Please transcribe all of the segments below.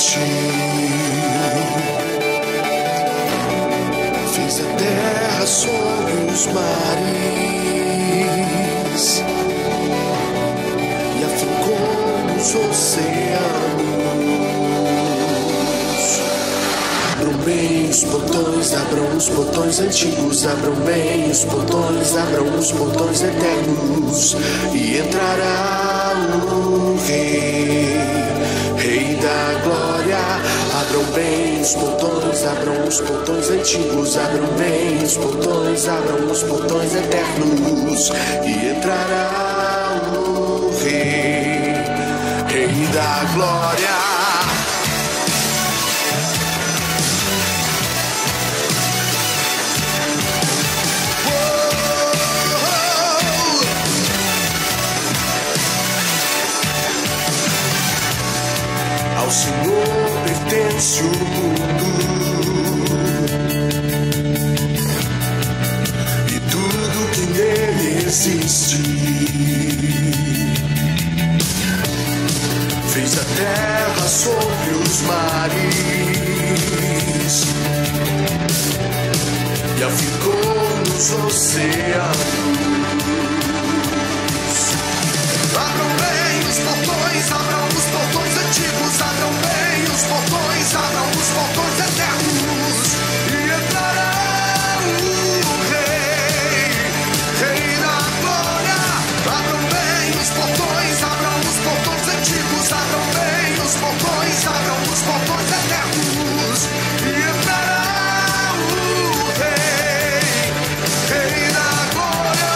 existir. Fiz a terra sobre os mares e afincou nos oceanos. Abram bem os portões, abram os portões antigos, abram bem os portões, abram os portões eternos, e entrará o Rei, Rei da Glória. Abram bem os portões antigos, abram bem os portões eternos, e entrará o Rei, Rei da Glória. Ao Senhor pertence o mundo e tudo que nele existe. Fez a terra sobre os mares e a ficou nos oceanos. Abram bem os portões antigos, abram bem os portões eternos, e entrará o Rei, Rei da Glória. Abram bem os portões antigos, abram bem os portões eternos, e entrará o Rei, Rei da Glória.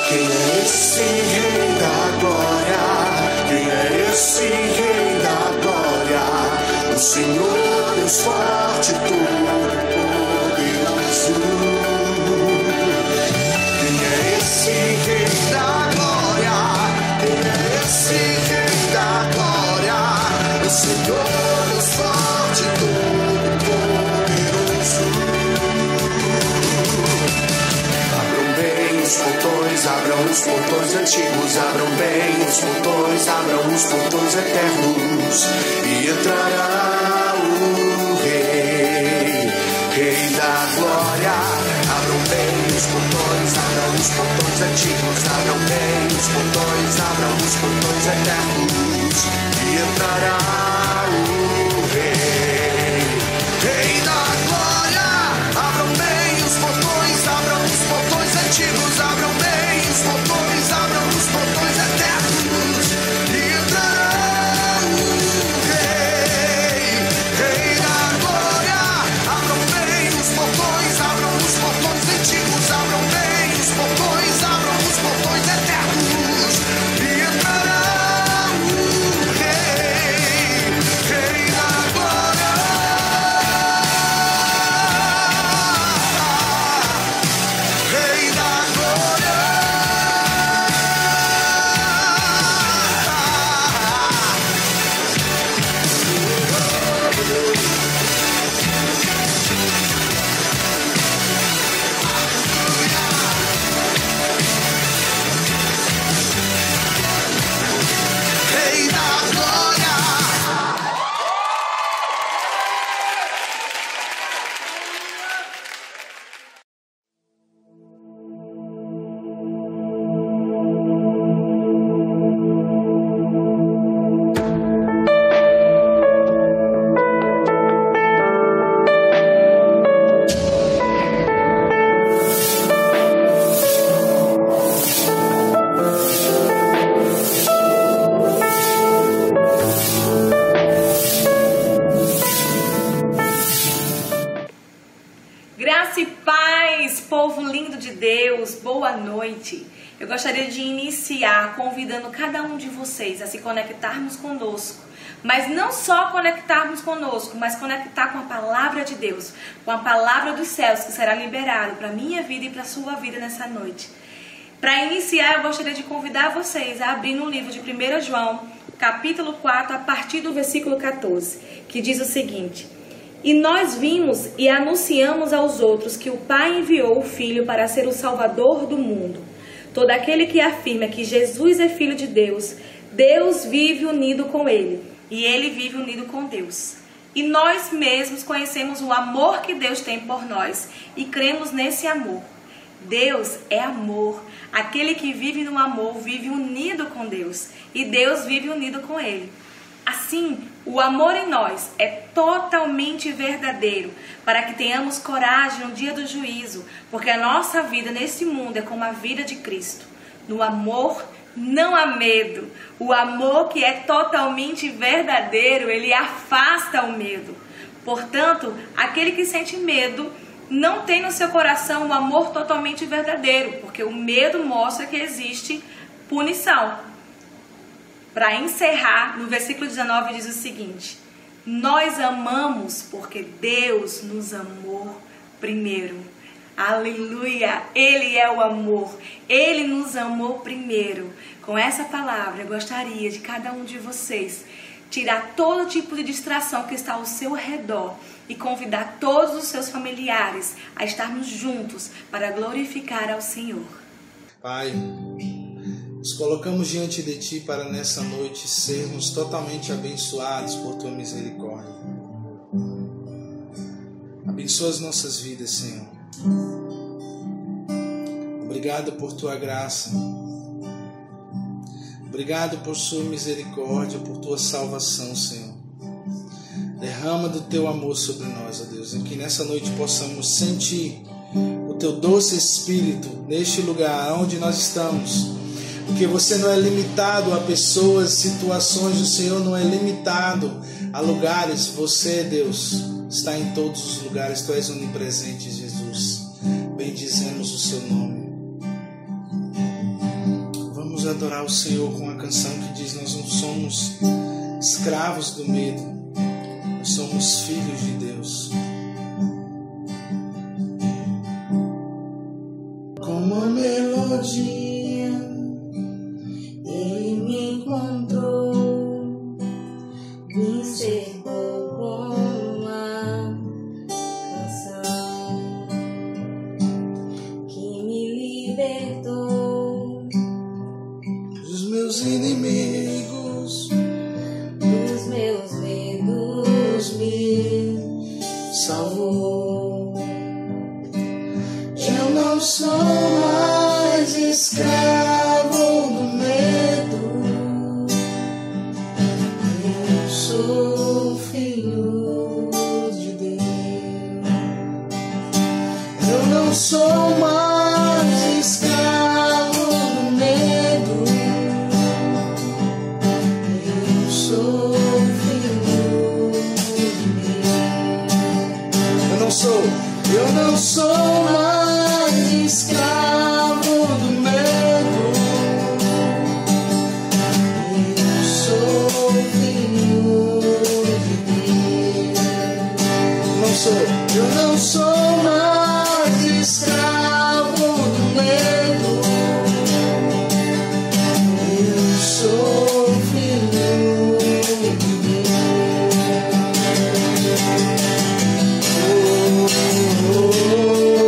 Quem é esse Rei da Glória? Quem é esse Rei da Glória? O Senhor Deus forte, todo-poderoso. Quem é esse Rei da Glória? Quem é esse Rei da Glória? O Senhor Deus forte, todo-poderoso. Abram bem os portões antigos, abram bem os portões eternos, e entrará o Rei, Rei da Glória. Abram bem os portões antigos, abram bem os portões eternos, e entrará o Rei, Rei da Glória. Abram bem os portões antigos, abram bem os portões eternos, e entrará o Rei, Rei da Glória. Abram bem os portões antigos, abram bem os portões eternos, e entrará o Rei, Rei da Glória. Rei da Glória. Rei da Glória. Graça e paz, povo lindo de Deus, boa noite. Eu gostaria de iniciar convidando cada um de vocês a se conectarmos conosco Mas não só conectarmos conosco, mas conectar com a palavra de Deus, com a palavra dos céus que será liberado para a minha vida e para a sua vida nessa noite. Para iniciar, eu gostaria de convidar vocês a abrir no livro de 1 João, capítulo 4, a partir do versículo 14, que diz o seguinte: E nós vimos e anunciamos aos outros que o Pai enviou o Filho para ser o Salvador do mundo. Todo aquele que afirma que Jesus é Filho de Deus, Deus vive unido com ele, e ele vive unido com Deus. E nós mesmos conhecemos o amor que Deus tem por nós e cremos nesse amor. Deus é amor. Aquele que vive no amor vive unido com Deus, e Deus vive unido com ele. Assim, o amor em nós é totalmente verdadeiro, para que tenhamos coragem no dia do juízo, porque a nossa vida nesse mundo é como a vida de Cristo. No amor não há medo. O amor que é totalmente verdadeiro, ele afasta o medo. Portanto, aquele que sente medo não tem no seu coração o amor totalmente verdadeiro, porque o medo mostra que existe punição. Para encerrar, no versículo 19 diz o seguinte: nós amamos porque Deus nos amou primeiro. Aleluia! Ele é o amor. Ele nos amou primeiro. Com essa palavra, eu gostaria de cada um de vocês tirar todo tipo de distração que está ao seu redor e convidar todos os seus familiares a estarmos juntos para glorificar ao Senhor. Pai, nos colocamos diante de Ti para nessa noite sermos totalmente abençoados por Tua misericórdia. Abençoa as nossas vidas, Senhor. Obrigado por Tua graça. Obrigado por Sua misericórdia, por Tua salvação, Senhor. Derrama do Teu amor sobre nós, ó Deus, e que nessa noite possamos sentir o Teu doce Espírito neste lugar onde nós estamos. Porque você não é limitado a pessoas, situações, o Senhor não é limitado a lugares. Você, Deus, está em todos os lugares. Tu és onipresente, Jesus. Bendizemos o Seu nome. Vamos adorar o Senhor com a canção que diz: nós não somos escravos do medo, nós somos filhos de Deus. Como a melodia, Ele me encontrou, me cercou com uma canção que me libertou Dos meus inimigos, dos meus medos, me salvou. Eu não sou mais escravo do medo, eu sou filho de Deus. Eu não sou mais escravo do medo, eu sou filho de Deus. eu não sou mais escravo do medo. Eu sou filho de Deus. Eu não sou mais escravo do medo. Eu sou filho de Deus. Oh, oh, oh.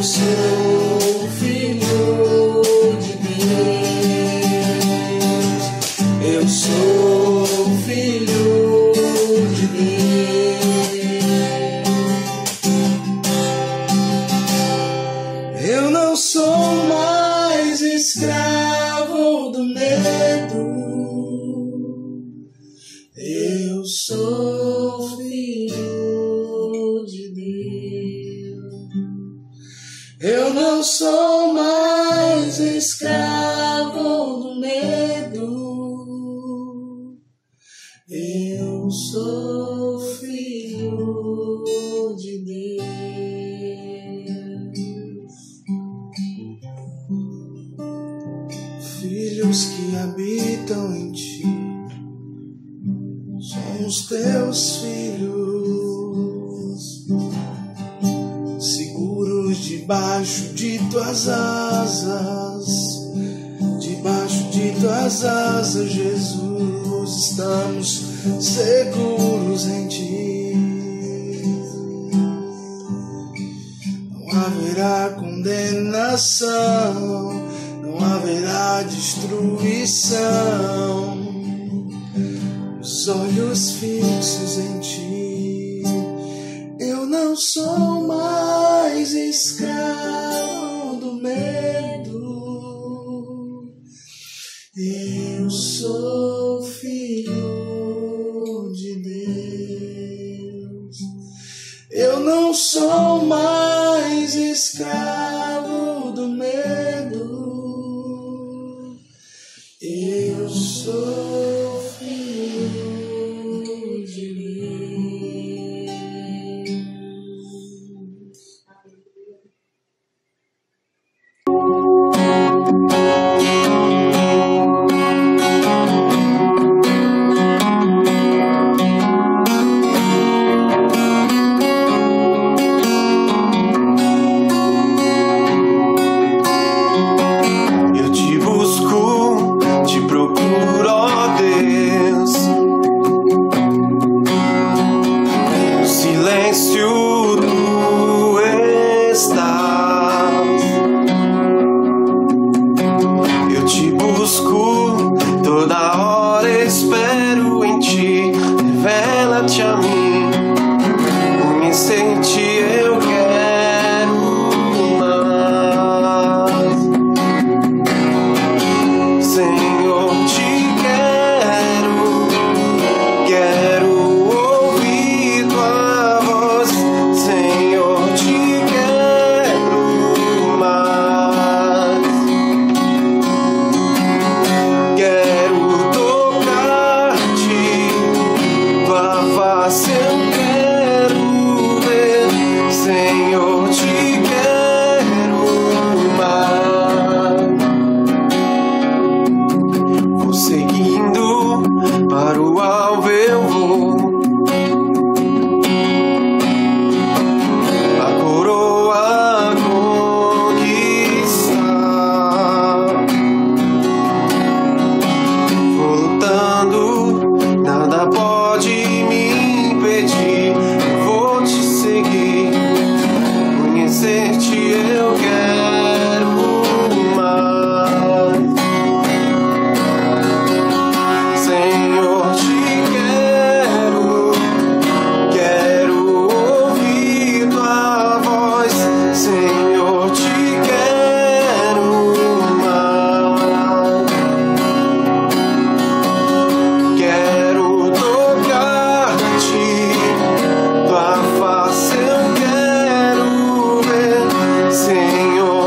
Eu sou filho de Deus. Eu sou filho de Deus. Eu não sou mais escravo do medo. Eu sou filho de Deus. Eu não sou mais escravo do medo. Eu sou filho de Deus. Filhos que habitam em ti, somos teus filhos, seguros debaixo de tuas asas, debaixo de tuas asas, Jesus, estamos seguros em ti. Não haverá condenação, não haverá destruição. Os olhos fixos em ti, eu não sou mais escravo do medo. Eu sou filho de Deus. Eu não sou mais escravo do medo. Eu sou filho de Deus. Eu te busco, te procuro, ó Deus. No silêncio tu estás. Eu te busco, toda hora espero em ti. Revela-te a mim, conhecer-te eu quero mais. Senhor, te quero ouvir tua voz. Senhor, te quero mais. Quero tocar-te, tua face eu quero ver. Senhor, te quero mais. Vou seguindo, para o alvo eu vou. A coroa conquistar. Vou lutando, nada pode me impedir. Eu vou te seguir, conhecer-te eu quero mais. Senhor, te quero ouvir tua voz. Senhor, te quero mais. Quero tocar-te, tua face eu quero ver. Senhor,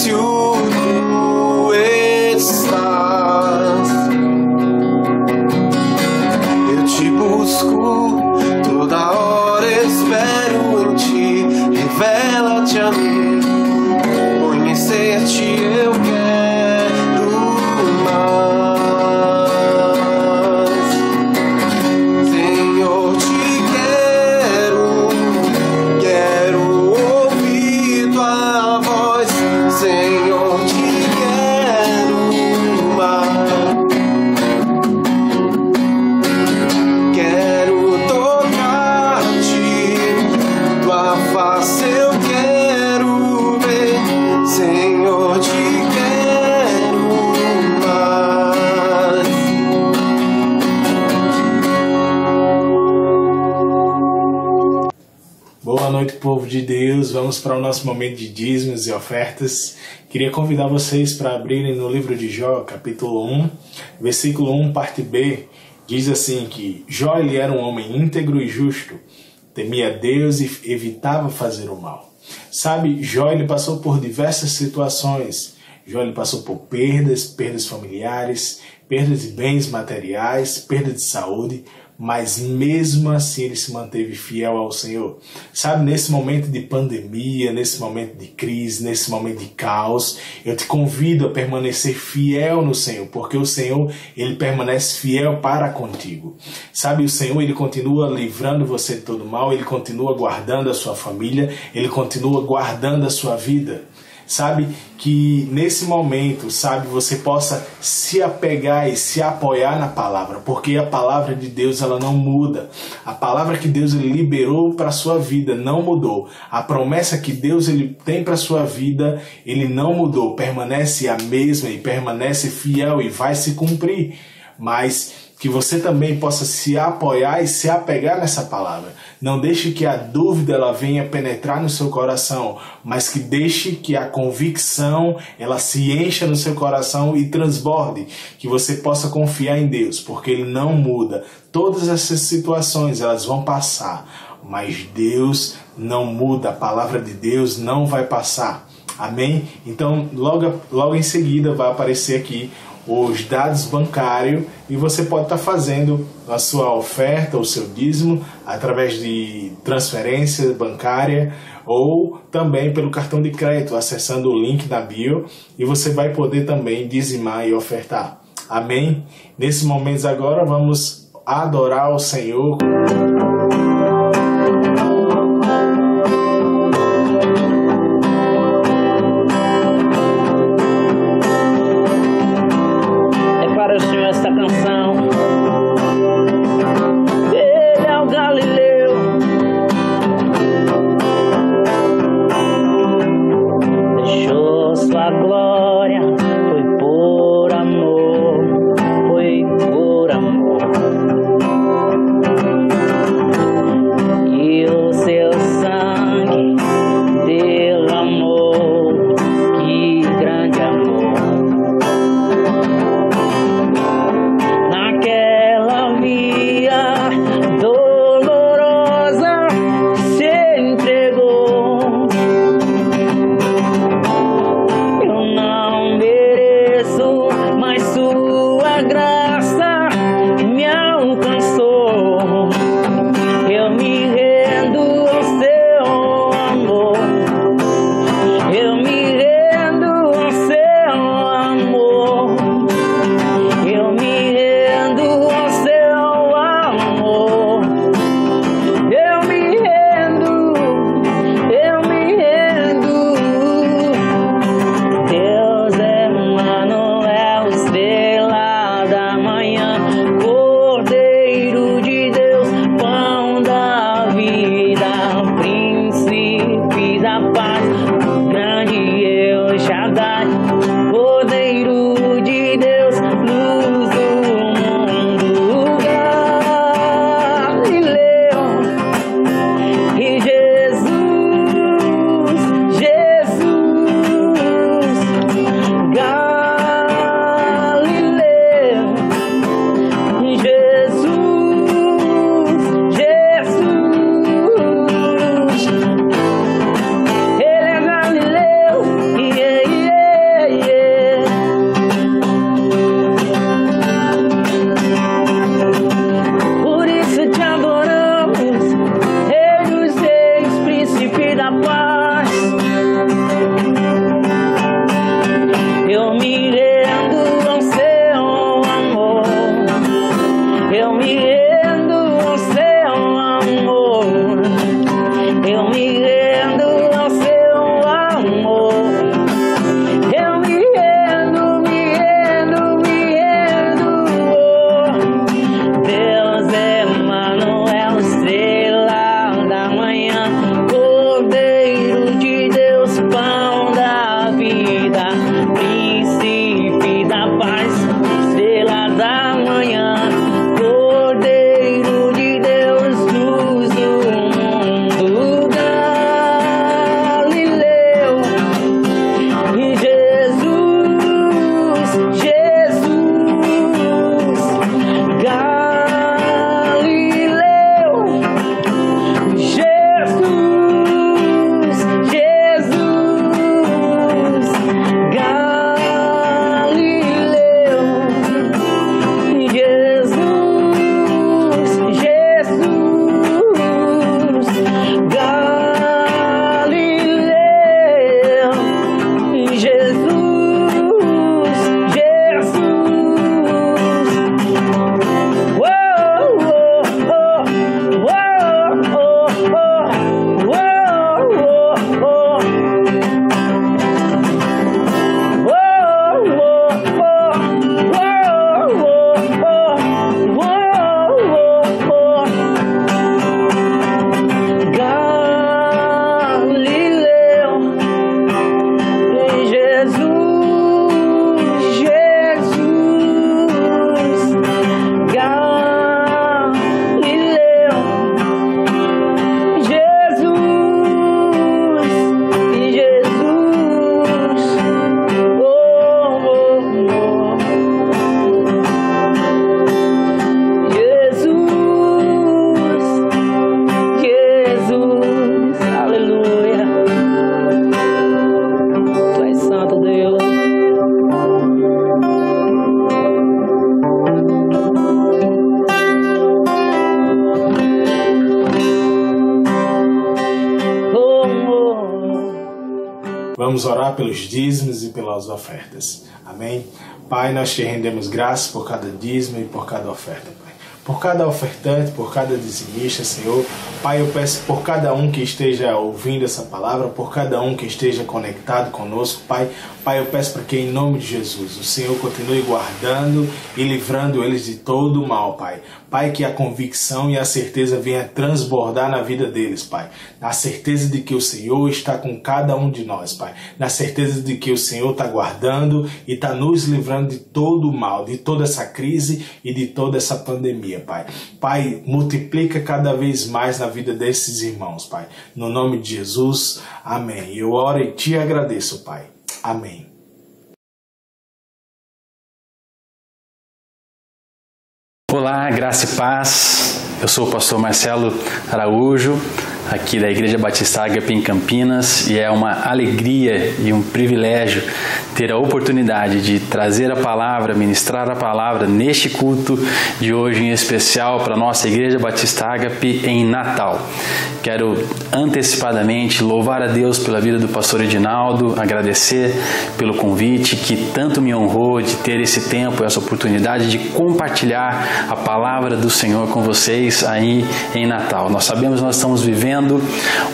silêncio tu estás. Eu te busco toda hora, espero em ti. Revela-te a mim, conhecer-te eu quero mais. Senhor, te quero ouvir tua voz. Senhor, te quero mais. Quero tocar-te, tua face eu quero ver. Senhor, te quero mais. Boa noite, povo de Deus. Vamos para o nosso momento de dízimos e ofertas. Queria convidar vocês para abrirem no livro de Jó, capítulo 1, versículo 1, parte B. Diz assim que Jó, ele era um homem íntegro e justo, temia Deus e evitava fazer o mal. Sabe, Jó, ele passou por diversas situações. Jó, ele passou por perdas familiares, perdas de bens materiais, perda de saúde, mas mesmo assim ele se manteve fiel ao Senhor. Sabe, nesse momento de pandemia, nesse momento de crise, nesse momento de caos, eu te convido a permanecer fiel no Senhor, porque o Senhor, ele permanece fiel para contigo. Sabe, o Senhor, ele continua livrando você de todo mal, ele continua guardando a sua família, ele continua guardando a sua vida. Sabe, que nesse momento, sabe, você possa se apegar e se apoiar na palavra, porque a palavra de Deus, ela não muda. A palavra que Deus ele liberou para a sua vida não mudou. A promessa que Deus ele tem para a sua vida, ele não mudou. Permanece a mesma e permanece fiel e vai se cumprir. Mas que você também possa se apoiar e se apegar nessa palavra. Não deixe que a dúvida ela venha penetrar no seu coração, mas que deixe que a convicção ela se encha no seu coração e transborde, que você possa confiar em Deus, porque Ele não muda. Todas essas situações elas vão passar, mas Deus não muda, a palavra de Deus não vai passar. Amém? Então logo em seguida vai aparecer aqui os dados bancários e você pode estar fazendo a sua oferta, o seu dízimo, através de transferência bancária ou também pelo cartão de crédito, acessando o link da bio, e você vai poder também dizimar e ofertar. Amém? Nesses momentos agora vamos adorar o Senhor. Vamos orar pelos dízimos e pelas ofertas. Amém? Pai, nós te rendemos graças por cada dízimo e por cada oferta, Pai. Por cada ofertante, por cada dizimista, Senhor. Pai, eu peço por cada um que esteja ouvindo essa palavra, por cada um que esteja conectado conosco, Pai. Pai, eu peço para que em nome de Jesus o Senhor continue guardando e livrando eles de todo o mal, Pai. Pai, que a convicção e a certeza venha transbordar na vida deles, Pai. Na certeza de que o Senhor está com cada um de nós, Pai. Na certeza de que o Senhor está guardando e está nos livrando de todo o mal, de toda essa crise e de toda essa pandemia, Pai. Pai, multiplica cada vez mais na vida desses irmãos, Pai. No nome de Jesus, amém. Eu oro e te agradeço, Pai. Amém. Olá, graça e paz. Eu sou o pastor Marcelo Araújo, aqui da Igreja Batista Ágape em Campinas, e é uma alegria e um privilégio ter a oportunidade de trazer a palavra, ministrar a palavra neste culto de hoje, em especial para a nossa Igreja Batista Ágape em Natal. Quero antecipadamente louvar a Deus pela vida do pastor Edinaldo, agradecer pelo convite que tanto me honrou de ter esse tempo, essa oportunidade de compartilhar a palavra do Senhor com vocês aí em Natal. Nós sabemos que nós estamos vivendo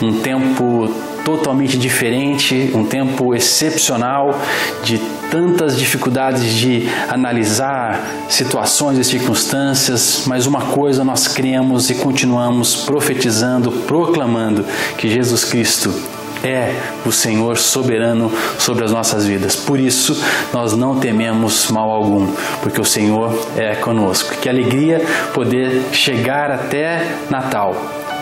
um tempo totalmente diferente, um tempo excepcional, de tantas dificuldades de analisar situações e circunstâncias, mas uma coisa nós cremos e continuamos profetizando, proclamando, que Jesus Cristo é o Senhor soberano sobre as nossas vidas. Por isso, nós não tememos mal algum, porque o Senhor é conosco. Que alegria poder chegar até Natal.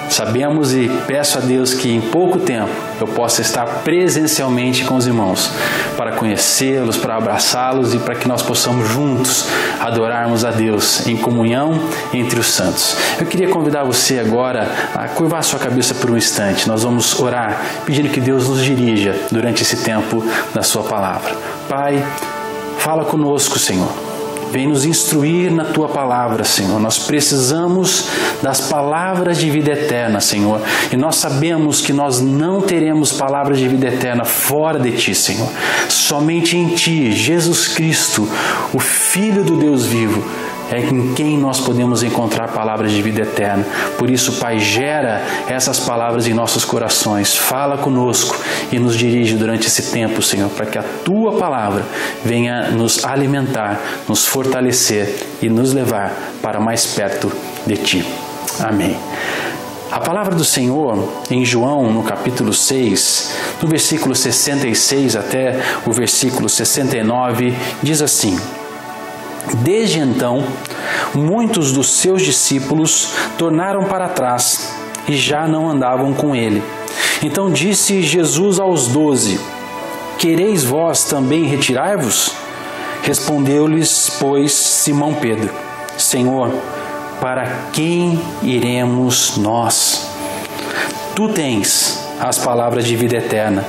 Sabemos e peço a Deus que em pouco tempo eu possa estar presencialmente com os irmãos, para conhecê-los, para abraçá-los e para que nós possamos juntos adorarmos a Deus em comunhão entre os santos. Eu queria convidar você agora a curvar sua cabeça por um instante. Nós vamos orar pedindo que Deus nos dirija durante esse tempo da sua palavra. Pai, fala conosco, Senhor. Vem nos instruir na Tua palavra, Senhor. Nós precisamos das palavras de vida eterna, Senhor. E nós sabemos que nós não teremos palavras de vida eterna fora de Ti, Senhor. Somente em Ti, Jesus Cristo, o Filho do Deus vivo, é em quem nós podemos encontrar palavras de vida eterna. Por isso, Pai, gera essas palavras em nossos corações. Fala conosco e nos dirige durante esse tempo, Senhor, para que a Tua palavra venha nos alimentar, nos fortalecer e nos levar para mais perto de Ti. Amém. A palavra do Senhor em João, no capítulo 6, no versículo 66 até o versículo 69, diz assim: Desde então, muitos dos seus discípulos tornaram para trás e já não andavam com ele. Então disse Jesus aos 12: Quereis vós também retirar-vos? Respondeu-lhes, pois, Simão Pedro: Senhor, para quem iremos nós? Tu tens as palavras de vida eterna,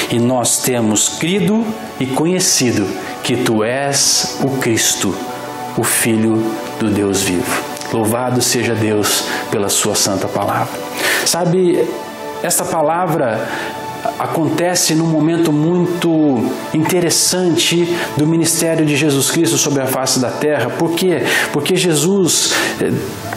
e nós temos crido e conhecido que Tu és o Cristo, o Filho do Deus vivo. Louvado seja Deus pela Sua santa palavra. Sabe, esta palavra acontece num momento muito interessante do ministério de Jesus Cristo sobre a face da terra. Por quê? Porque Jesus,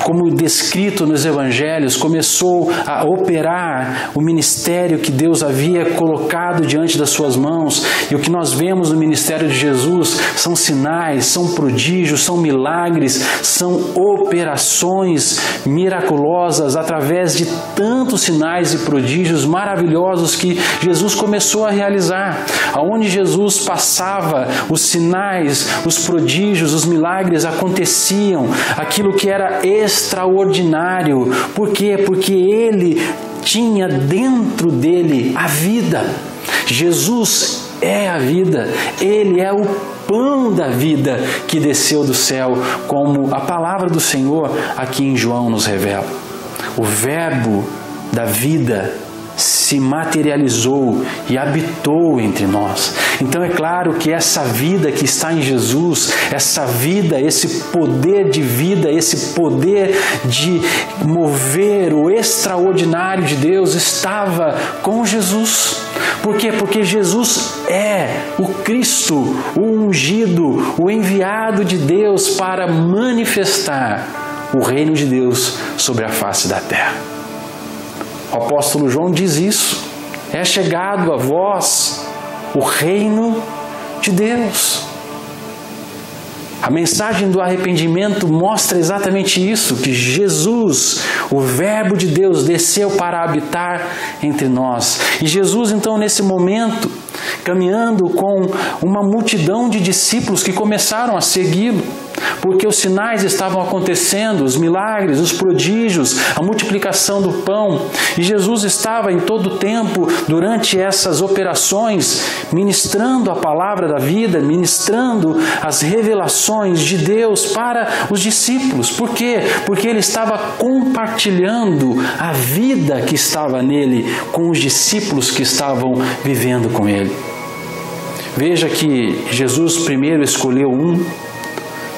como descrito nos evangelhos, começou a operar o ministério que Deus havia colocado diante das suas mãos. E o que nós vemos no ministério de Jesus são sinais, são prodígios, são milagres, são operações miraculosas através de tantos sinais e prodígios maravilhosos que Jesus começou a realizar. Aonde Jesus passava, os sinais, os prodígios, os milagres aconteciam, aquilo que era extraordinário. Por quê? Porque Ele tinha dentro dele a vida. Jesus é a vida, Ele é o pão da vida que desceu do céu, como a palavra do Senhor aqui em João nos revela. O verbo da vida se materializou e habitou entre nós. Então é claro que essa vida que está em Jesus, essa vida, esse poder de vida, esse poder de mover o extraordinário de Deus estava com Jesus. Por quê? Porque Jesus é o Cristo, o ungido, o enviado de Deus para manifestar o reino de Deus sobre a face da terra. O apóstolo João diz isso: é chegado a vós o reino de Deus. A mensagem do arrependimento mostra exatamente isso, que Jesus, o Verbo de Deus, desceu para habitar entre nós. E Jesus, então, nesse momento, caminhando com uma multidão de discípulos que começaram a segui-lo, porque os sinais estavam acontecendo, os milagres, os prodígios, a multiplicação do pão. E Jesus estava em todo o tempo, durante essas operações, ministrando a palavra da vida, ministrando as revelações de Deus para os discípulos. Por quê? Porque ele estava compartilhando a vida que estava nele com os discípulos que estavam vivendo com ele. Veja que Jesus primeiro escolheu um,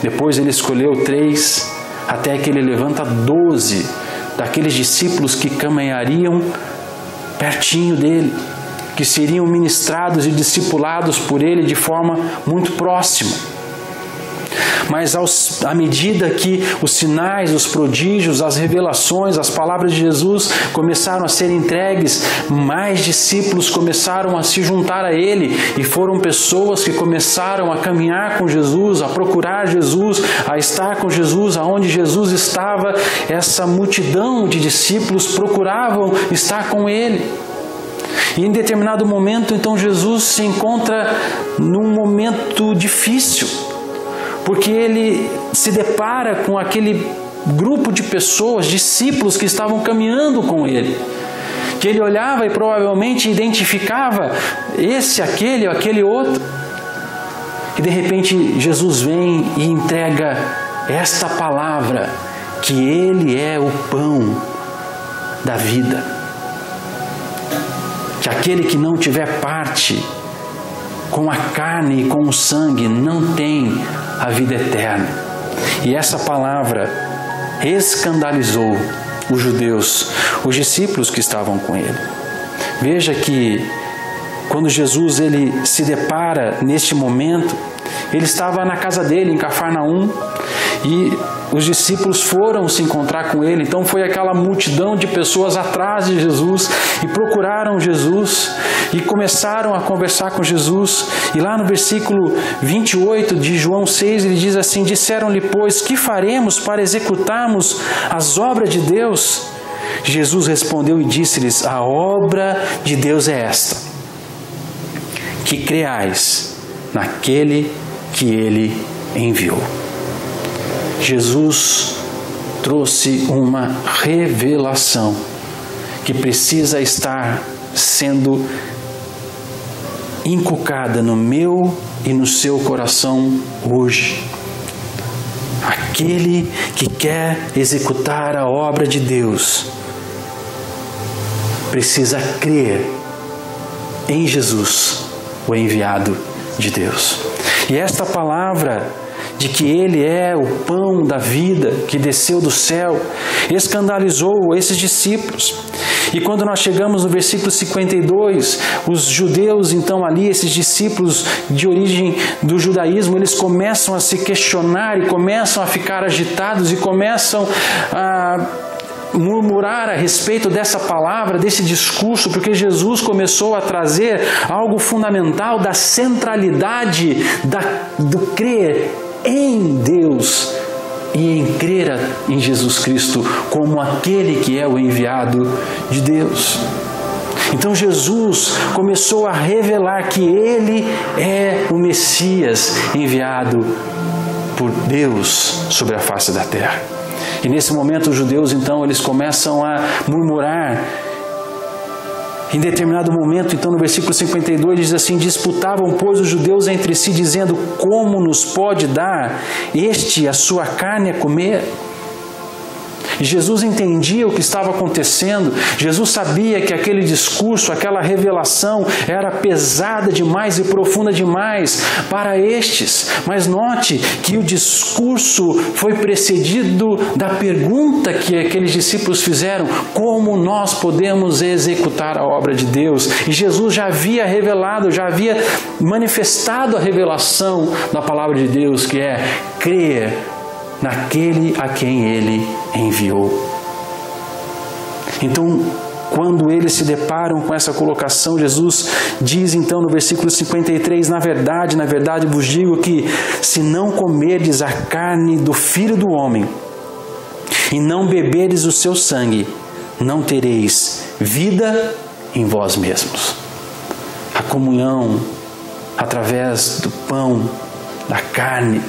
depois ele escolheu 3, até que ele levanta 12 daqueles discípulos que caminhariam pertinho dele, que seriam ministrados e discipulados por ele de forma muito próxima. Mas à medida que os sinais, os prodígios, as revelações, as palavras de Jesus começaram a ser entregues, mais discípulos começaram a se juntar a ele, e foram pessoas que começaram a caminhar com Jesus, a procurar Jesus, a estar com Jesus. Aonde Jesus estava, essa multidão de discípulos procuravam estar com ele. E em determinado momento, então, Jesus se encontra num momento difícil, porque ele se depara com aquele grupo de pessoas, discípulos que estavam caminhando com ele, que ele olhava e provavelmente identificava esse, aquele ou aquele outro. E de repente Jesus vem e entrega esta palavra, que ele é o pão da vida, que aquele que não tiver parte com a carne e com o sangue não tem a vida eterna. E essa palavra escandalizou os judeus, os discípulos que estavam com ele. Veja que quando Jesus ele se depara neste momento, ele estava na casa dele em Cafarnaum, e os discípulos foram se encontrar com ele. Então foi aquela multidão de pessoas atrás de Jesus e procuraram Jesus e começaram a conversar com Jesus. E lá no versículo 28 de João 6 ele diz assim: disseram-lhe, pois, que faremos para executarmos as obras de Deus? Jesus respondeu e disse-lhes: a obra de Deus é esta, que creais naquele que ele enviou. Jesus trouxe uma revelação que precisa estar sendo inculcada no meu e no seu coração hoje. Aquele que quer executar a obra de Deus precisa crer em Jesus, o enviado de Deus. E esta palavra de que ele é o pão da vida que desceu do céu escandalizou esses discípulos. E quando nós chegamos no versículo 52, os judeus então ali, esses discípulos de origem do judaísmo, eles começam a se questionar e começam a ficar agitados e começam a murmurar a respeito dessa palavra, desse discurso, porque Jesus começou a trazer algo fundamental da centralidade do crer em Deus e em crer em Jesus Cristo como aquele que é o enviado de Deus. Então Jesus começou a revelar que ele é o Messias enviado por Deus sobre a face da terra. E nesse momento os judeus então eles começam a murmurar. Em determinado momento, então no versículo 52 diz assim: disputavam pois os judeus entre si, dizendo, como nos pode dar este a sua carne a comer? E Jesus entendia o que estava acontecendo. Jesus sabia que aquele discurso, aquela revelação era pesada demais e profunda demais para estes. Mas note que o discurso foi precedido da pergunta que aqueles discípulos fizeram: como nós podemos executar a obra de Deus? E Jesus já havia revelado, já havia manifestado a revelação da palavra de Deus, que é crer naquele a quem Ele enviou. Então, quando eles se deparam com essa colocação, Jesus diz então no versículo 53, na verdade vos digo que se não comerdes a carne do Filho do Homem e não beberdes o seu sangue, não tereis vida em vós mesmos. A comunhão através do pão, da carne,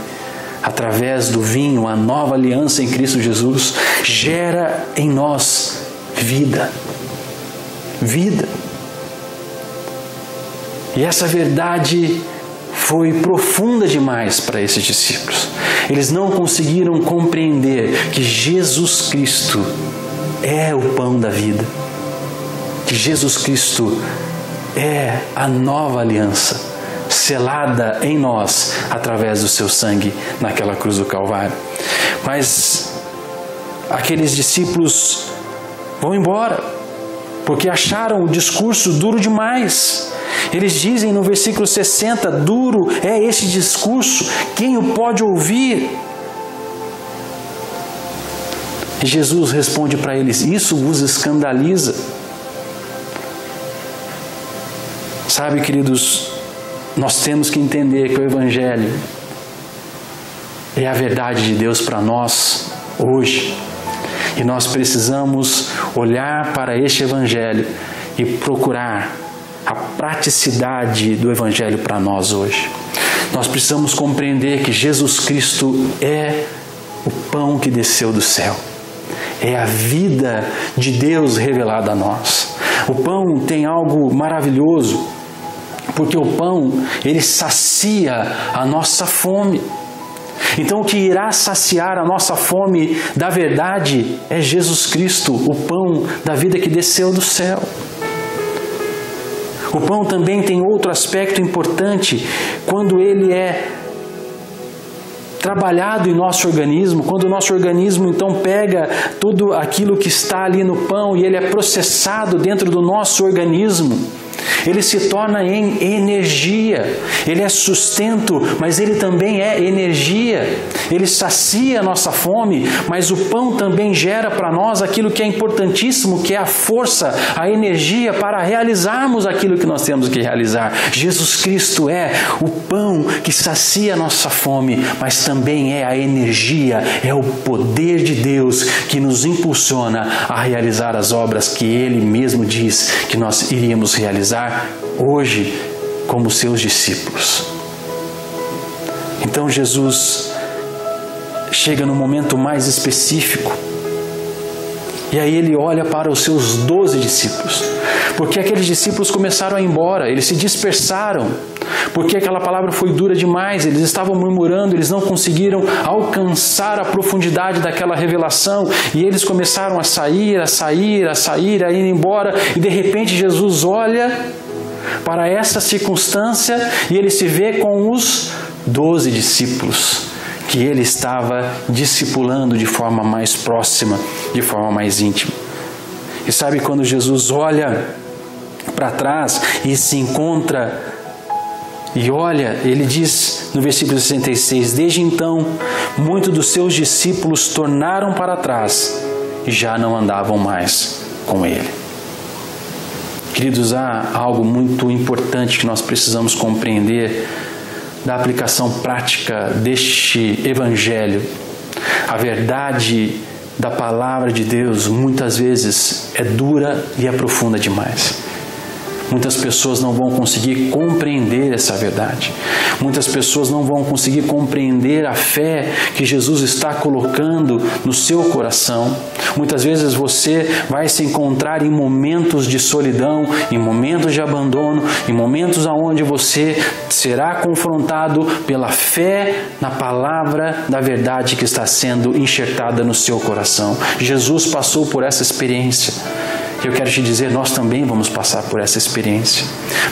através do vinho, a nova aliança em Cristo Jesus, gera em nós vida. Vida. E essa verdade foi profunda demais para esses discípulos. Eles não conseguiram compreender que Jesus Cristo é o pão da vida. Que Jesus Cristo é a nova aliança selada em nós através do seu sangue naquela cruz do Calvário. Mas aqueles discípulos vão embora porque acharam o discurso duro demais. Eles dizem no versículo 60, duro é este discurso, quem o pode ouvir? E Jesus responde para eles, isso vos escandaliza? Sabe, queridos, nós temos que entender que o Evangelho é a verdade de Deus para nós hoje. E nós precisamos olhar para este Evangelho e procurar a praticidade do Evangelho para nós hoje. Nós precisamos compreender que Jesus Cristo é o pão que desceu do céu. É a vida de Deus revelada a nós. O pão tem algo maravilhoso, porque o pão, ele sacia a nossa fome. Então o que irá saciar a nossa fome da verdade é Jesus Cristo, o pão da vida que desceu do céu. O pão também tem outro aspecto importante, quando ele é trabalhado em nosso organismo, quando o nosso organismo então pega tudo aquilo que está ali no pão e ele é processado dentro do nosso organismo, ele se torna em energia. Ele é sustento, mas ele também é energia. Ele sacia a nossa fome, mas o pão também gera para nós aquilo que é importantíssimo, que é a força, a energia para realizarmos aquilo que nós temos que realizar. Jesus Cristo é o pão que sacia a nossa fome, mas também é a energia, é o poder de Deus que nos impulsiona a realizar as obras que Ele mesmo diz que nós iríamos realizar hoje como seus discípulos. Então Jesus chega no momento mais específico e aí ele olha para os seus 12 discípulos, porque aqueles discípulos começaram a ir embora, eles se dispersaram, porque aquela palavra foi dura demais, eles estavam murmurando, eles não conseguiram alcançar a profundidade daquela revelação, e eles começaram a sair, a ir embora, e de repente Jesus olha para essa circunstância e ele se vê com os 12 discípulos que ele estava discipulando de forma mais próxima, de forma mais íntima. E sabe, quando Jesus olha para trás e se encontra e olha, ele diz no versículo 66, desde então muitos dos seus discípulos tornaram para trás e já não andavam mais com ele. Queridos, há algo muito importante que nós precisamos compreender da aplicação prática deste Evangelho. A verdade da palavra de Deus muitas vezes é dura e é profunda demais. Muitas pessoas não vão conseguir compreender essa verdade. Muitas pessoas não vão conseguir compreender a fé que Jesus está colocando no seu coração. Muitas vezes você vai se encontrar em momentos de solidão, em momentos de abandono, em momentos onde você será confrontado pela fé na palavra da verdade que está sendo enxertada no seu coração. Jesus passou por essa experiência. Eu quero te dizer, nós também vamos passar por essa experiência.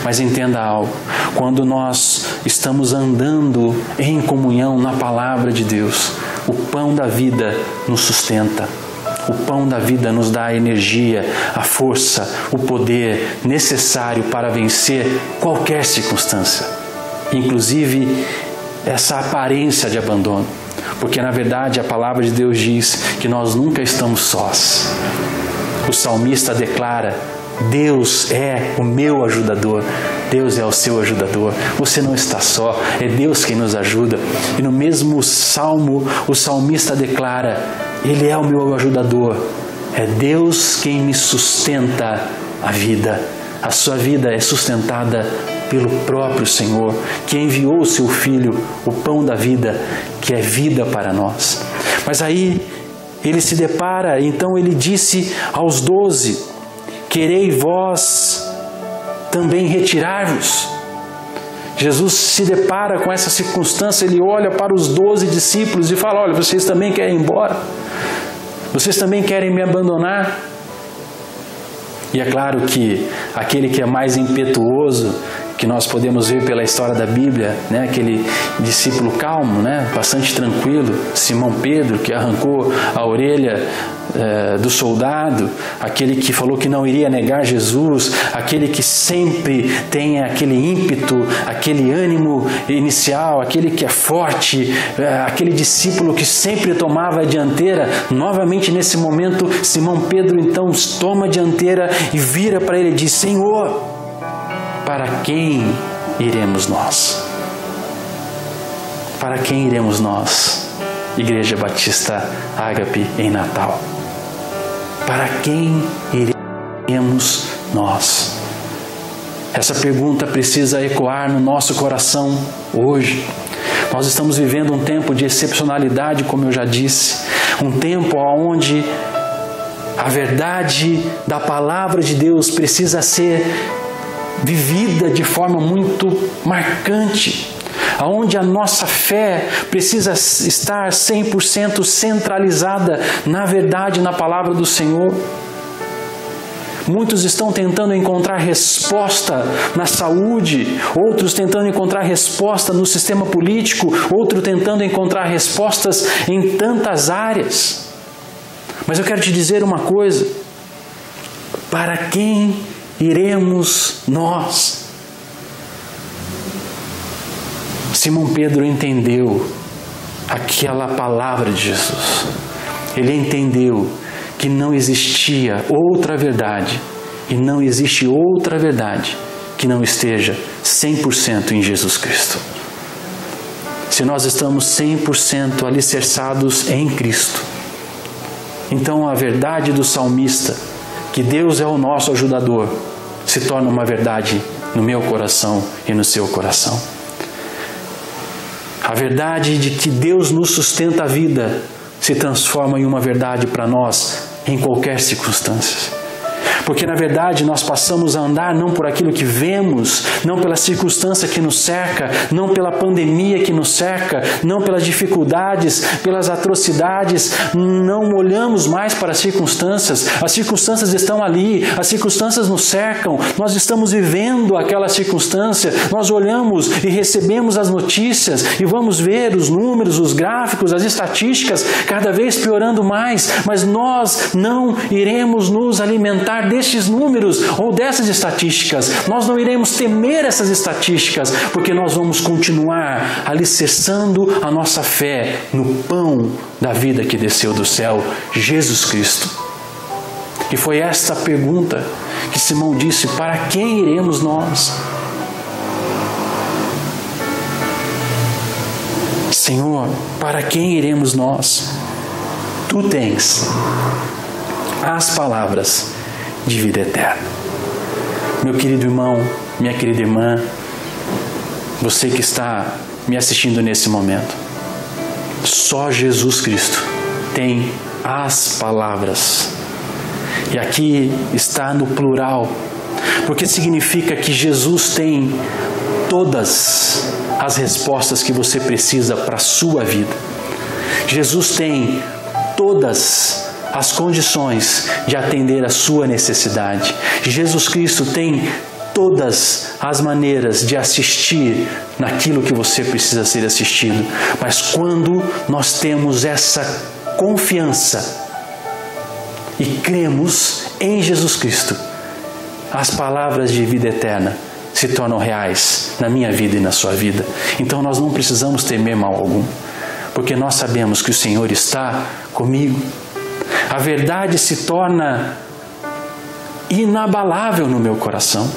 Mas entenda algo, quando nós estamos andando em comunhão na palavra de Deus, o pão da vida nos sustenta. O pão da vida nos dá a energia, a força, o poder necessário para vencer qualquer circunstância. Inclusive essa aparência de abandono. Porque na verdade a palavra de Deus diz que nós nunca estamos sós. O salmista declara: Deus é o meu ajudador, Deus é o seu ajudador. Você não está só, é Deus quem nos ajuda. E no mesmo salmo, o salmista declara: Ele é o meu ajudador, é Deus quem me sustenta a vida. A sua vida é sustentada pelo próprio Senhor, que enviou o seu Filho, o pão da vida, que é vida para nós. Mas aí ele se depara, então ele disse aos 12: querei vós também retirar-vos. Jesus se depara com essa circunstância, ele olha para os 12 discípulos e fala: olha, vocês também querem ir embora? Vocês também querem me abandonar? E é claro que aquele que é mais impetuoso, que nós podemos ver pela história da Bíblia, né? Aquele discípulo calmo, né? Bastante tranquilo, Simão Pedro, que arrancou a orelha do soldado, aquele que falou que não iria negar Jesus, aquele que sempre tem aquele ímpeto, aquele ânimo inicial, aquele que é forte, aquele discípulo que sempre tomava a dianteira. Novamente nesse momento, Simão Pedro então toma a dianteira e vira para ele e diz: Senhor, para quem iremos nós? Para quem iremos nós, Igreja Batista Ágape em Natal? Para quem iremos nós? Essa pergunta precisa ecoar no nosso coração hoje. Nós estamos vivendo um tempo de excepcionalidade, como eu já disse, um tempo onde a verdade da palavra de Deus precisa ser vivida de forma muito marcante, onde a nossa fé precisa estar 100% centralizada na verdade, na palavra do Senhor. Muitos estão tentando encontrar resposta na saúde, outros tentando encontrar resposta no sistema político, outros tentando encontrar respostas em tantas áreas. Mas eu quero te dizer uma coisa: para quem iremos nós? Simão Pedro entendeu aquela palavra de Jesus. Ele entendeu que não existia outra verdade e não existe outra verdade que não esteja 100% em Jesus Cristo. Se nós estamos 100% alicerçados em Cristo, então a verdade do salmista, que Deus é o nosso ajudador, se torna uma verdade no meu coração e no seu coração. A verdade de que Deus nos sustenta a vida se transforma em uma verdade para nós em qualquer circunstância. Porque na verdade nós passamos a andar não por aquilo que vemos, não pela circunstância que nos cerca, não pela pandemia que nos cerca, não pelas dificuldades, pelas atrocidades. Não olhamos mais para as circunstâncias estão ali, as circunstâncias nos cercam, nós estamos vivendo aquela circunstância, nós olhamos e recebemos as notícias e vamos ver os números, os gráficos, as estatísticas cada vez piorando mais, mas nós não iremos nos alimentar destes números ou dessas estatísticas. Nós não iremos temer essas estatísticas, porque nós vamos continuar alicerçando a nossa fé no pão da vida que desceu do céu, Jesus Cristo. E foi esta pergunta que Simão disse: para quem iremos nós? Senhor, para quem iremos nós? Tu tens as palavras de vida eterna. Meu querido irmão, minha querida irmã, você que está me assistindo nesse momento, só Jesus Cristo tem as palavras. E aqui está no plural, porque significa que Jesus tem todas as respostas que você precisa para a sua vida. Jesus tem todas as condições de atender a sua necessidade. Jesus Cristo tem todas as maneiras de assistir naquilo que você precisa ser assistido. Mas quando nós temos essa confiança e cremos em Jesus Cristo, as palavras de vida eterna se tornam reais na minha vida e na sua vida. Então nós não precisamos temer mal algum, porque nós sabemos que o Senhor está comigo. A verdade se torna inabalável no meu coração.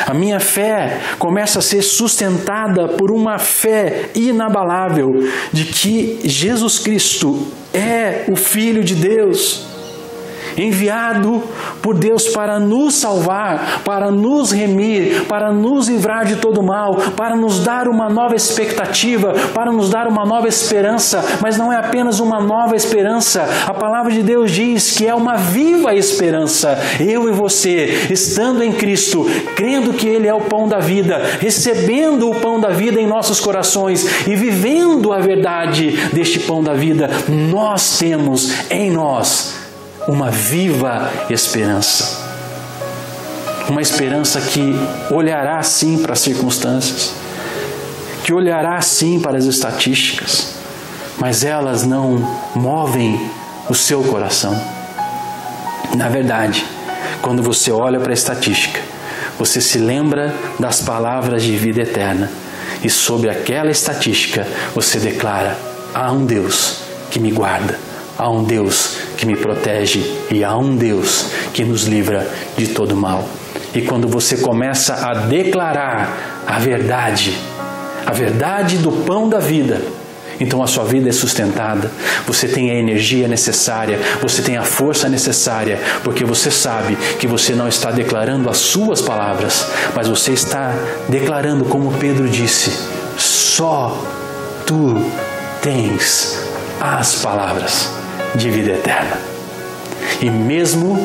A minha fé começa a ser sustentada por uma fé inabalável de que Jesus Cristo é o Filho de Deus, enviado por Deus para nos salvar, para nos remir, para nos livrar de todo mal, para nos dar uma nova expectativa, para nos dar uma nova esperança. Mas não é apenas uma nova esperança. A palavra de Deus diz que é uma viva esperança. Eu e você, estando em Cristo, crendo que Ele é o pão da vida, recebendo o pão da vida em nossos corações e vivendo a verdade deste pão da vida, nós temos em nós uma viva esperança. Uma esperança que olhará sim para as circunstâncias, que olhará sim para as estatísticas, mas elas não movem o seu coração. Na verdade, quando você olha para a estatística, você se lembra das palavras de vida eterna, e sobre aquela estatística você declara: há um Deus que me guarda, há um Deus que me protege e há um Deus que nos livra de todo mal. E quando você começa a declarar a verdade do pão da vida, então a sua vida é sustentada, você tem a energia necessária, você tem a força necessária, porque você sabe que você não está declarando as suas palavras, mas você está declarando, como Pedro disse: só tu tens as palavras de vida eterna. E mesmo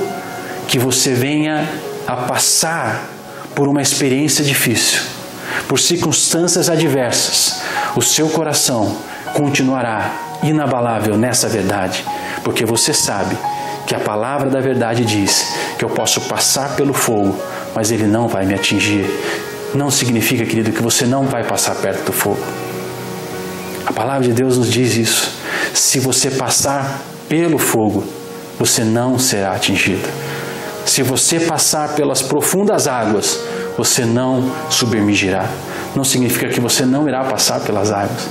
que você venha a passar por uma experiência difícil, por circunstâncias adversas, o seu coração continuará inabalável nessa verdade, porque você sabe que a palavra da verdade diz que eu posso passar pelo fogo, mas ele não vai me atingir. Não significa, querido, que você não vai passar perto do fogo. A palavra de Deus nos diz isso. Se você passar pelo fogo, você não será atingido. Se você passar pelas profundas águas, você não submergirá. Não significa que você não irá passar pelas águas,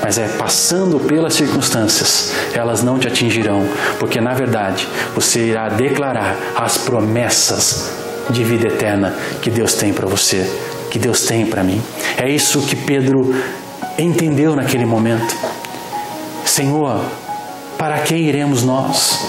mas é passando pelas circunstâncias, elas não te atingirão, porque na verdade você irá declarar as promessas de vida eterna que Deus tem para você, que Deus tem para mim. É isso que Pedro entendeu naquele momento. Senhor, para quem iremos nós?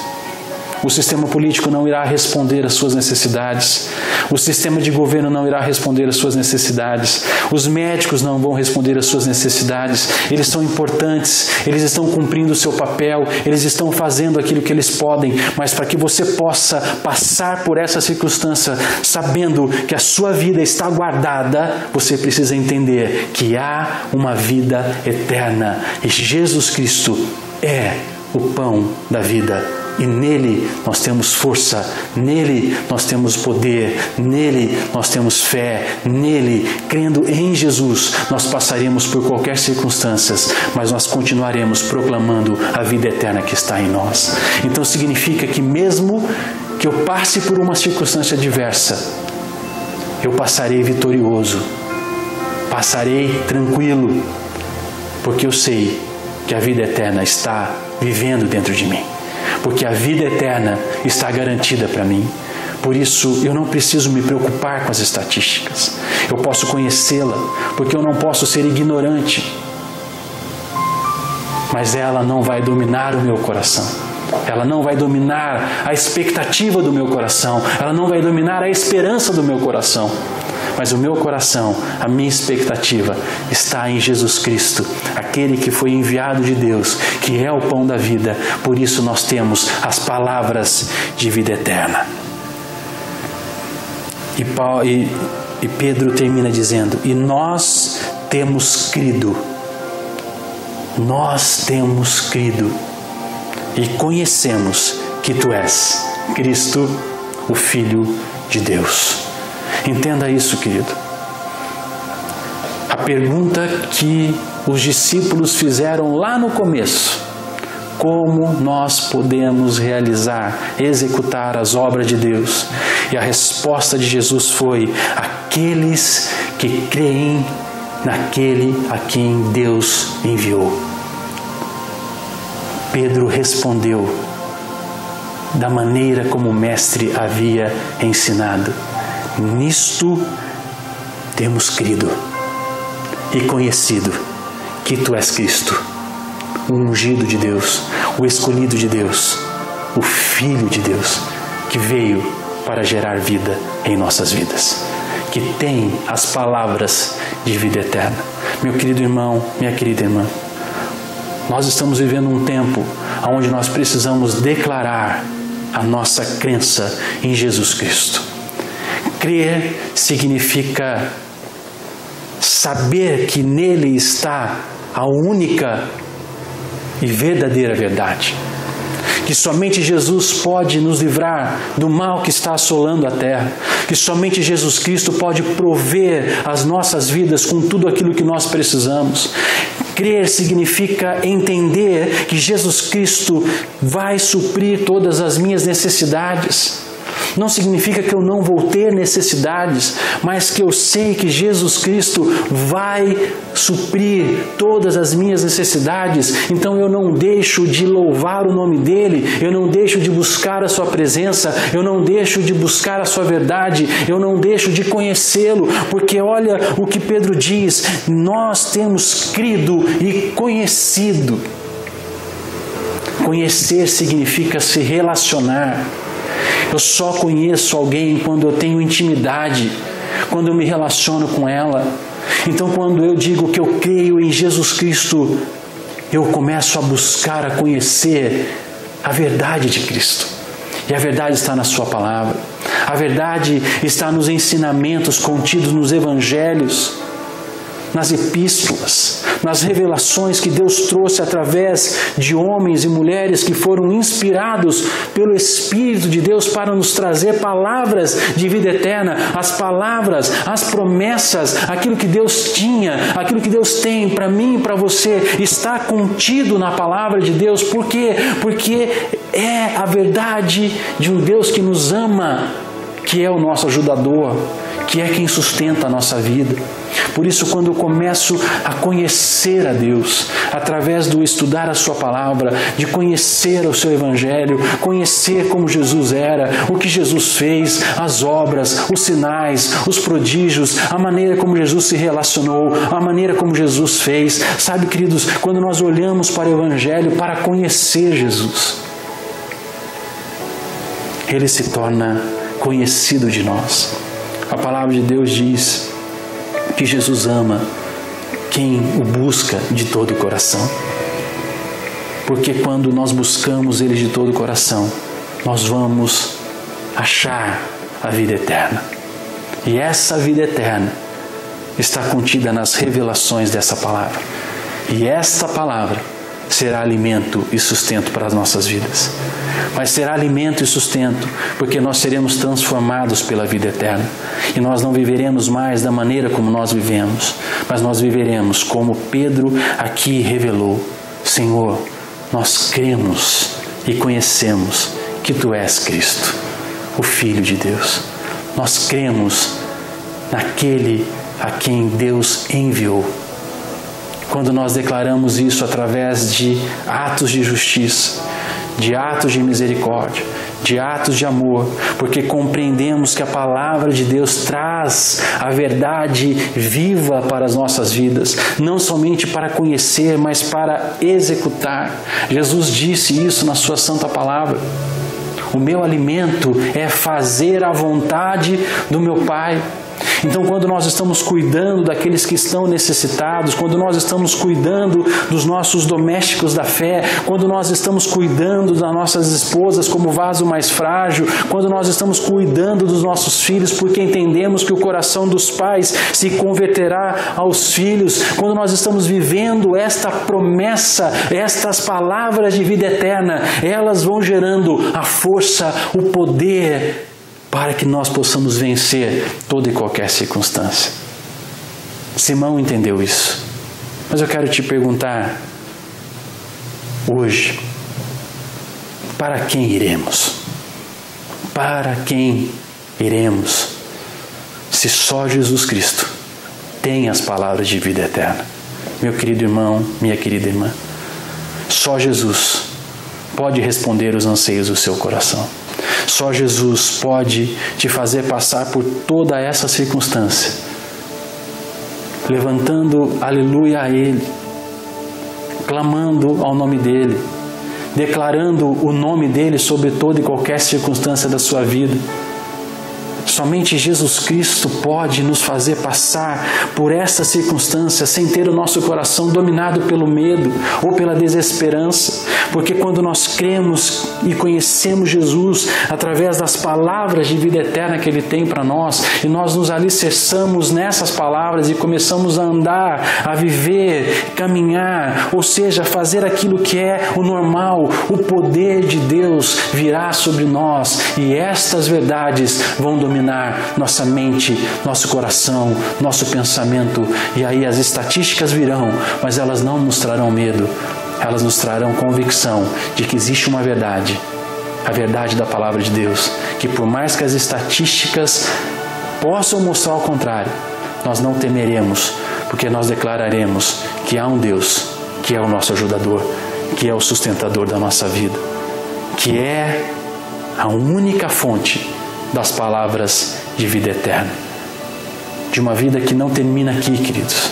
O sistema político não irá responder às suas necessidades. O sistema de governo não irá responder às suas necessidades. Os médicos não vão responder às suas necessidades. Eles são importantes, eles estão cumprindo o seu papel, eles estão fazendo aquilo que eles podem. Mas para que você possa passar por essa circunstância, sabendo que a sua vida está guardada, você precisa entender que há uma vida eterna. E Jesus Cristo é o pão da vida. E nele nós temos força, nele nós temos poder, nele nós temos fé, nele, crendo em Jesus, nós passaremos por qualquer circunstância, mas nós continuaremos proclamando a vida eterna que está em nós. Então significa que mesmo que eu passe por uma circunstância adversa, eu passarei vitorioso, passarei tranquilo, porque eu sei que a vida eterna está vivendo dentro de mim. Porque a vida eterna está garantida para mim. Por isso, eu não preciso me preocupar com as estatísticas. Eu posso conhecê-la, porque eu não posso ser ignorante. Mas ela não vai dominar o meu coração. ela não vai dominar a expectativa do meu coração, ela não vai dominar a esperança do meu coração. Mas o meu coração, a minha expectativa está em Jesus Cristo, aquele que foi enviado de Deus, que é o pão da vida. Por isso nós temos as palavras de vida eterna. E Pedro termina dizendo: e nós temos crido. Nós temos crido e conhecemos que Tu és Cristo, o Filho de Deus. Entenda isso, querido. A pergunta que os discípulos fizeram lá no começo: como nós podemos realizar, executar as obras de Deus? E a resposta de Jesus foi: aqueles que creem naquele a quem Deus enviou. Pedro respondeu da maneira como o Mestre havia ensinado: nisto temos crido e conhecido que Tu és Cristo, o ungido de Deus, o escolhido de Deus, o Filho de Deus, que veio para gerar vida em nossas vidas, que tem as palavras de vida eterna. Meu querido irmão, minha querida irmã, nós estamos vivendo um tempo onde nós precisamos declarar a nossa crença em Jesus Cristo. Crer significa saber que nele está a única e verdadeira verdade. Que somente Jesus pode nos livrar do mal que está assolando a terra. Que somente Jesus Cristo pode prover as nossas vidas com tudo aquilo que nós precisamos. Crer significa entender que Jesus Cristo vai suprir todas as minhas necessidades. Não significa que eu não vou ter necessidades, mas que eu sei que Jesus Cristo vai suprir todas as minhas necessidades. Então eu não deixo de louvar o nome dEle, eu não deixo de buscar a Sua presença, eu não deixo de buscar a Sua verdade, eu não deixo de conhecê-lo, porque olha o que Pedro diz: nós temos crido e conhecido. Conhecer significa se relacionar. Eu só conheço alguém quando eu tenho intimidade, quando eu me relaciono com ela. Então, quando eu digo que eu creio em Jesus Cristo, eu começo a buscar, a conhecer a verdade de Cristo. E a verdade está na Sua palavra. A verdade está nos ensinamentos contidos nos evangelhos, nas epístolas, nas revelações que Deus trouxe através de homens e mulheres que foram inspirados pelo Espírito de Deus para nos trazer palavras de vida eterna, as palavras, as promessas, aquilo que Deus tinha, aquilo que Deus tem para mim e para você, está contido na palavra de Deus. Por quê? Porque é a verdade de um Deus que nos ama, que é o nosso ajudador, que é quem sustenta a nossa vida. Por isso, quando eu começo a conhecer a Deus, através do estudar a Sua palavra, de conhecer o Seu Evangelho, conhecer como Jesus era, o que Jesus fez, as obras, os sinais, os prodígios, a maneira como Jesus se relacionou, a maneira como Jesus fez. Sabe, queridos, quando nós olhamos para o Evangelho para conhecer Jesus, Ele se torna conhecido de nós. A palavra de Deus diz que Jesus ama quem o busca de todo o coração. Porque quando nós buscamos Ele de todo o coração, nós vamos achar a vida eterna. E essa vida eterna está contida nas revelações dessa palavra. E esta palavra será alimento e sustento para as nossas vidas. Mas será alimento e sustento porque nós seremos transformados pela vida eterna. E nós não viveremos mais da maneira como nós vivemos, mas nós viveremos como Pedro aqui revelou: Senhor, nós cremos e conhecemos que Tu és Cristo, o Filho de Deus. Nós cremos naquele a quem Deus enviou. Quando nós declaramos isso através de atos de justiça, de atos de misericórdia, de atos de amor, porque compreendemos que a palavra de Deus traz a verdade viva para as nossas vidas, não somente para conhecer, mas para executar. Jesus disse isso na sua santa palavra. O meu alimento é fazer a vontade do meu Pai. Então, quando nós estamos cuidando daqueles que estão necessitados, quando nós estamos cuidando dos nossos domésticos da fé, quando nós estamos cuidando das nossas esposas como vaso mais frágil, quando nós estamos cuidando dos nossos filhos, porque entendemos que o coração dos pais se converterá aos filhos, quando nós estamos vivendo esta promessa, estas palavras de vida eterna, elas vão gerando a força, o poder, para que nós possamos vencer toda e qualquer circunstância. Simão entendeu isso. Mas eu quero te perguntar hoje, para quem iremos? Para quem iremos? Se só Jesus Cristo tem as palavras de vida eterna. Meu querido irmão, minha querida irmã, só Jesus pode responder os anseios do seu coração. Só Jesus pode te fazer passar por toda essa circunstância, levantando aleluia a Ele, clamando ao nome dEle, declarando o nome dEle sobre toda e qualquer circunstância da sua vida. Somente Jesus Cristo pode nos fazer passar por essa circunstância sem ter o nosso coração dominado pelo medo ou pela desesperança, porque quando nós cremos e conhecemos Jesus através das palavras de vida eterna que Ele tem para nós, e nós nos alicerçamos nessas palavras e começamos a andar, a viver, caminhar, ou seja, fazer aquilo que é o normal, o poder de Deus virá sobre nós, e estas verdades vão dominar nossa mente, nosso coração, nosso pensamento, e aí as estatísticas virão, mas elas não nos trarão medo, elas nos trarão convicção de que existe uma verdade, a verdade da palavra de Deus, que por mais que as estatísticas possam mostrar o contrário, nós não temeremos, porque nós declararemos que há um Deus que é o nosso ajudador, que é o sustentador da nossa vida, que é a única fonte das palavras de vida eterna, de uma vida que não termina aqui, queridos.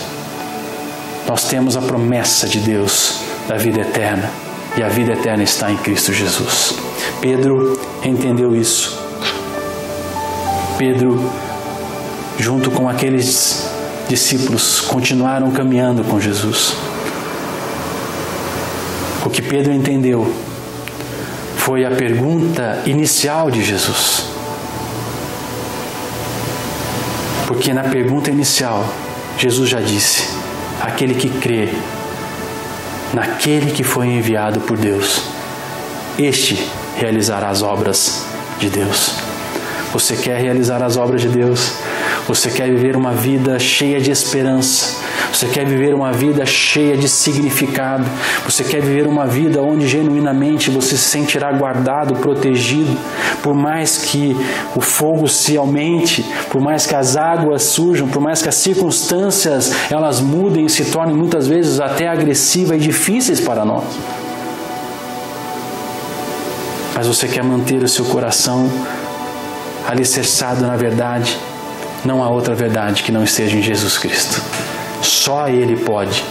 Nós temos a promessa de Deus da vida eterna, e a vida eterna está em Cristo Jesus. Pedro entendeu isso. Pedro, junto com aqueles discípulos, continuaram caminhando com Jesus. O que Pedro entendeu foi a pergunta inicial de Jesus. Porque na pergunta inicial, Jesus já disse: aquele que crê naquele que foi enviado por Deus, este realizará as obras de Deus. Você quer realizar as obras de Deus? Você quer viver uma vida cheia de esperança? Você quer viver uma vida cheia de significado? Você quer viver uma vida onde genuinamente você se sentirá guardado, protegido, por mais que o fogo se aumente, por mais que as águas surjam, por mais que as circunstâncias elas mudem e se tornem muitas vezes até agressivas e difíceis para nós? Mas você quer manter o seu coração alicerçado na verdade? Não há outra verdade que não esteja em Jesus Cristo. Só Ele pode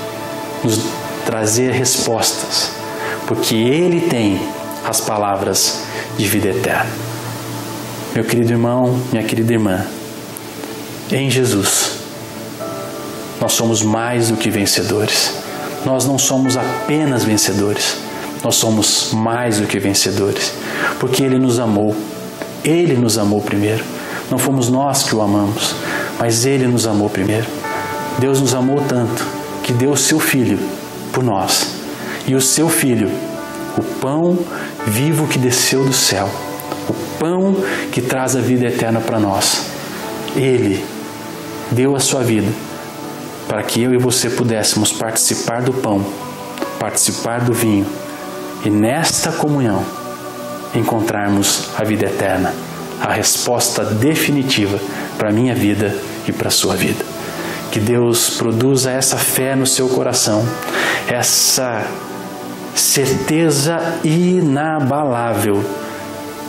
nos trazer respostas, porque Ele tem as palavras de vida eterna. Meu querido irmão, minha querida irmã, em Jesus nós somos mais do que vencedores. Nós não somos apenas vencedores, nós somos mais do que vencedores, porque Ele nos amou. Ele nos amou primeiro. Não fomos nós que o amamos, mas Ele nos amou primeiro. Deus nos amou tanto que deu o seu Filho por nós. E o seu Filho, o pão vivo que desceu do céu, o pão que traz a vida eterna para nós, Ele deu a sua vida para que eu e você pudéssemos participar do pão, participar do vinho, e nesta comunhão encontrarmos a vida eterna, a resposta definitiva para a minha vida e para a sua vida. Que Deus produza essa fé no seu coração, essa certeza inabalável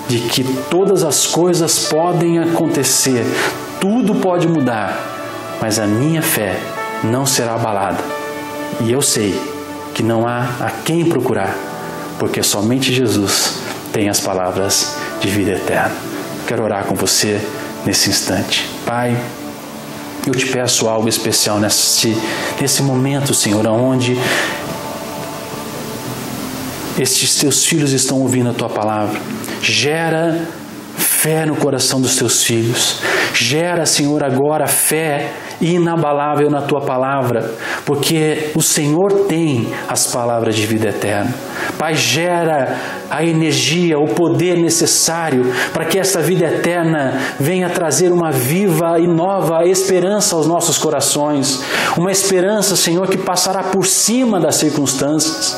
de que todas as coisas podem acontecer, tudo pode mudar, mas a minha fé não será abalada. E eu sei que não há a quem procurar, porque somente Jesus tem as palavras de vida eterna. Quero orar com você nesse instante. Pai, eu te peço algo especial nesse momento, Senhor, onde estes teus filhos estão ouvindo a tua palavra. Gera fé no coração dos teus filhos. Gera, Senhor, agora fé inabalável na tua palavra, porque o Senhor tem as palavras de vida eterna. Pai, gera a energia, o poder necessário para que essa vida eterna venha trazer uma viva e nova esperança aos nossos corações. Uma esperança, Senhor, que passará por cima das circunstâncias.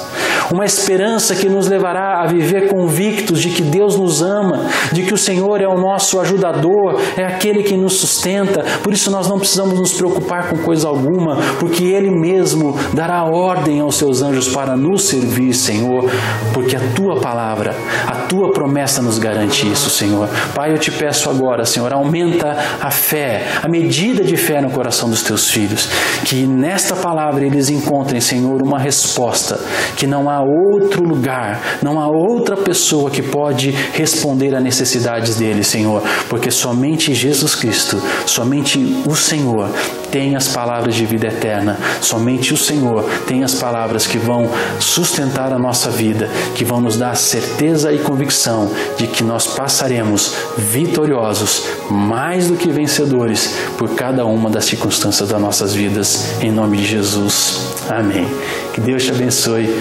Uma esperança que nos levará a viver convictos de que Deus nos ama, de que o Senhor é o nosso ajudador, é aquele que nos sustenta. Por isso nós não precisamos nos preocupar com coisa alguma, porque Ele mesmo dará ordem aos seus anjos para nos servir, Senhor, porque a Tua palavra, a Tua promessa nos garante isso, Senhor. Pai, eu te peço agora, Senhor, aumenta a fé, a medida de fé no coração dos Teus filhos, que nesta palavra eles encontrem, Senhor, uma resposta, que não há outro lugar, não há outra pessoa que pode responder às necessidades deles, Senhor, porque somente Jesus Cristo, somente o Senhor tem as palavras de vida eterna, somente o Senhor tem as palavras que vão sustentar a nossa vida, que vão nos dar certeza e convicção de que nós passaremos vitoriosos, mais do que vencedores, por cada uma das circunstâncias das nossas vidas, em nome de Jesus. Amém. Que Deus te abençoe.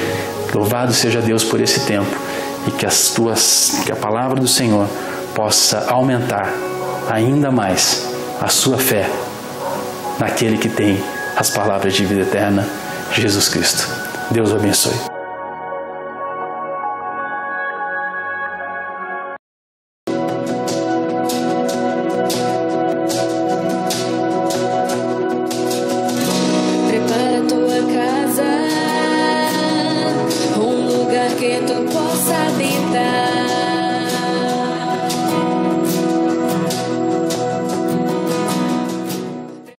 Louvado seja Deus por esse tempo e que a palavra do Senhor possa aumentar ainda mais a sua fé naquele que tem as palavras de vida eterna, Jesus Cristo. Deus o abençoe. Prepara tua casa, um lugar que tu possa habitar.